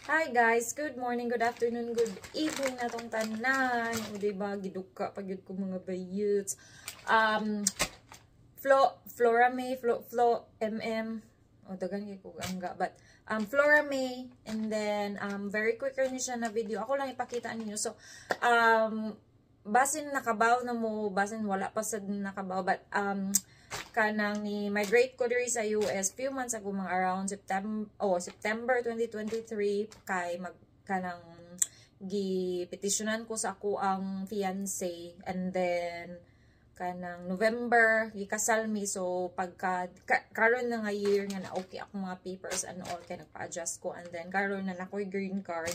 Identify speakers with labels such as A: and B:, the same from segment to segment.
A: Hi guys, good morning, good afternoon, good evening na tong tanan. O diba, giduka pag yun ko mga bayuts. Flora May, Flo MM. O dagan kay ko angga, but Flora May, and then very quicker ni siya na video. Ako lang ipakita ninyo. So basin nakabaw na mo, basin wala pa sa nakabaw, but kanang ni migrate ko diri sa US few months ago, mga around September 2023, kay kanang gi-petitionan ko sa ako ang fiance, and then kanang November gikasal mi. So pagka karon na nga year nga na okay ako mga papers and all, kay nagpa-adjust ko, and then karon na nakoy green card.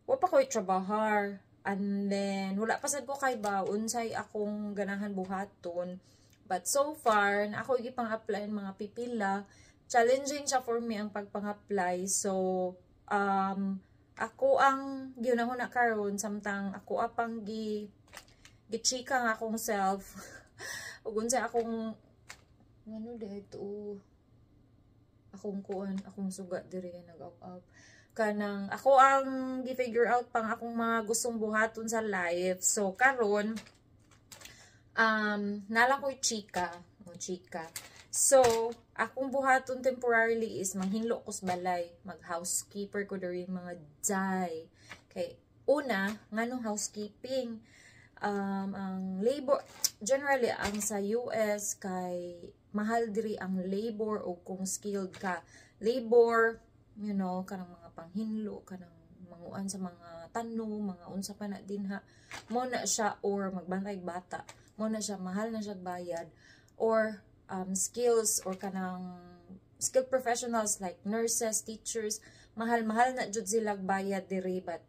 A: Wa pa ko'y trabahar. And then, wala pa sad ko kay ba, unsay akong ganahan buhaton. But so far, na ako ipang-apply mga pipila. Challenging siya for me ang pagpang-apply. So, ako ang ginahon na karon, samtang ako apang gichika nga akong self. Ug unsay akong ano dito, akong kuan, akong suga diri nag-up. Kanang ako ang gi-figure out pang akong mga gustong buhaton sa life. So karon nala ko'y chika. So akong buhaton temporarily is manghinlo ko sa balay, mag housekeeper ko diri mga day. Kay una nganong housekeeping, ang labor generally ang sa US kay mahal diri ang labor, o kung skilled ka labor, you know, kanang mga panghinlo, kanang manguan sa mga tanong, mga unsa pa na din ha, mo na siya, or magbantay bata, mo na siya, mahal na siya bayad. Or skills, or kanang skilled professionals like nurses, teachers, mahal na jud sila bayad diri. But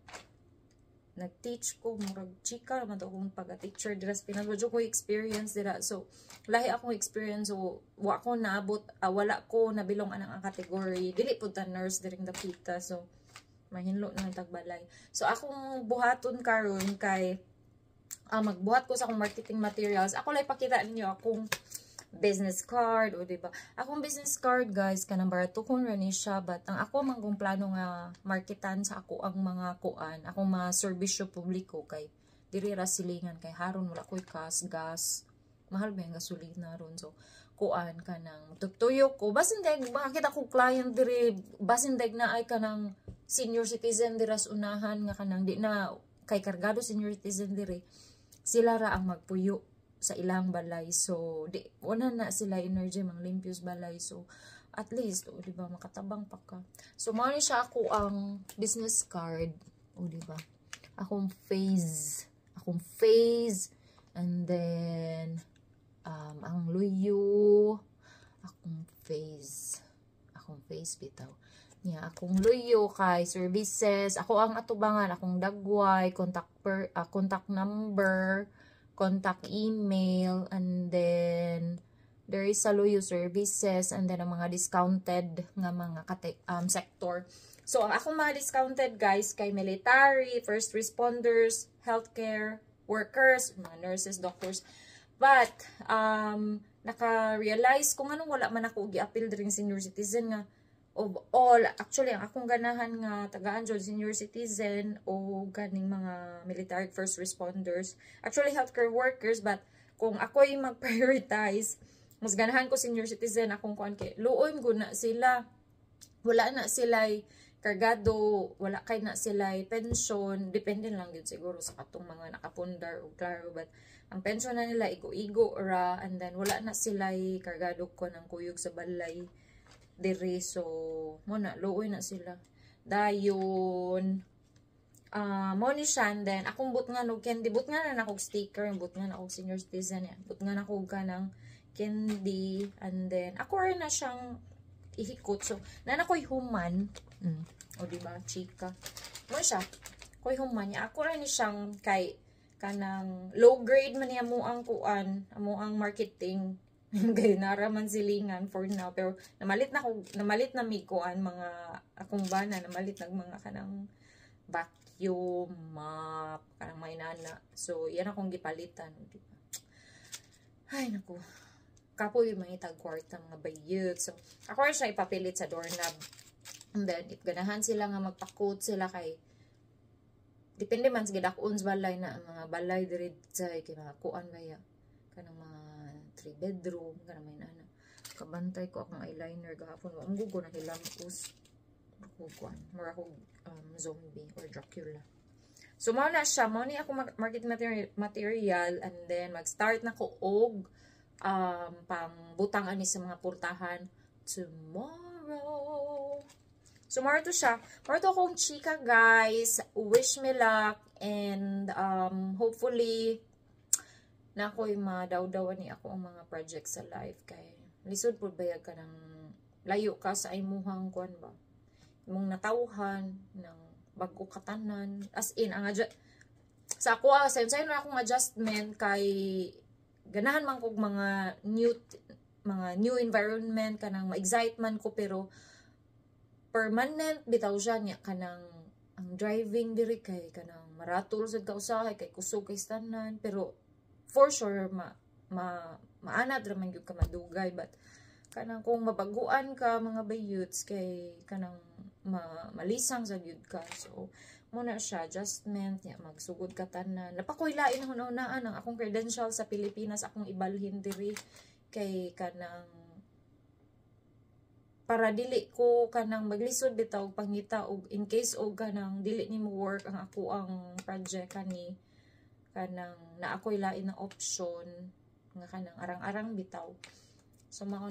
A: nag-teach ko, murag chika naman to akong pag-teacher dira sa Pinas. Wadyo ko experience dira. So, lahi akong experience. So, wala ko nabilong anang ang category. Dili po ta nurse diring dapita. So, mahinlo na ng tagbalay. So, akong buhaton karon kay magbuhat ko sa akong marketing materials. Ako lang ipakita ninyo akong business card, o diba? Akong business card, guys, kanang baratuhon ra ni siya, but ang ako manggong plano nga marketan sa ako ang mga kuan, akong mga serbisyo publiko, kay diri ra silingan, kay haron wala koy gas, mahal ba yung gasolina ron. So kuan kanang tutuyo ko, basin dag makakita ko client diri, basin dag na ay kanang senior citizen dira sa unahan, nga kanang di na kay kargado senior citizen diri, sila ra ang magpuyo sa ilang balay. So di una na sila energy mang limpios balay. So at least, o diba, makatabang pa ka. So mao ni siya ako ang business card, o diba, akong phase, and then ang luyo, akong phase bitaw niya, akong luyo kay services, ako ang atubangan, akong dagway, contact number, contact email, and then there is Saluyo services, and then ang mga discounted nga mga sector. So ang akong mga discounted, guys, kay military, first responders, healthcare workers, mga nurses, doctors. But naka-realize kung anong wala man ako gi-appeal dring senior citizen nga of all. Actually, ang akong ganahan nga tagaan jud senior citizen o ganing mga military first responders. Actually, healthcare workers, but kung ako'y mag-prioritize, mas ganahan ko senior citizen. Akong kuan kay luoy guna sila. Wala na sila'y kargado, wala kay na sila'y pension. Depende lang yun siguro sa katong mga nakapundar o klaro. But ang pension na nila igo-igo ra, and then wala na sila'y kargado ko ng kuyog sa balay diri. So muna luoy na sila dayon. Mo ni siya, and then akong but nga no candy, but nga na akong sticker, but nga na akong senior citizen yan, but nga na akong kanang candy, and then ako rin na siyang ihikot. So na ko'y human, o diba, chika mo siya, ko'y human niya, ako rin siyang kay kanang low grade man niya mo ang kuan, mo ang marketing. Kaya naraman silingan for now, pero namalit na mi kuan mga akong bana, namalit nag mga kanang vacuum mop, kanang may nana. So yan akong gipalitan, diba? Ay naku, kapoy yung mga itag kwarta mga bayot. So ako rin siya ipapilit sa doorknob. And then if ganahan sila nga magpa-quote sila kay depende man sa gidakon sa balay na ang mga balay diri say kay mga kuan baya kanang mga 3 bedroom kanang may nana. Kabantay ko akong eyeliner gahapon. Ang gugo na hilampos. Ako kuan, mura ako zombie or Dracula. So, mao na siya. Mao ni ako market material and then mag-start na ko og pang-butang ani sa mga purtahan tomorrow. So, mao to siya. Mao to akong chika, guys. Wish me luck and hopefully na ako'y madawdawan ni ako ang mga projects sa life kay lisod po bayag ka ng layo ka sa imuhang kuan ba imong natawhan ng bago katanan as in ang sa ako sayon na akong adjustment kay ganahan man kog mga new environment kanang ma-excitement ko pero permanent bitaw siya niya kanang ang driving diri kay kanang maratol sad ka usahay kay kusog kay tanan pero for sure maanad raman gyud ka madugay but kanang kung mabaguan ka mga bayuts kay kanang malisang sa gyud ka so muna siya adjustment niya magsugod ka tanan napakoy-lain ang hunahunaan ang akong credential sa Pilipinas akong ibalhin diri kay kanang para dili ko kanang maglisod bitaw pangita og in case og kanang dili nimo work ang ako ang project kani kanang na ako'y lain na option nga kanang arang-arang bitaw so mao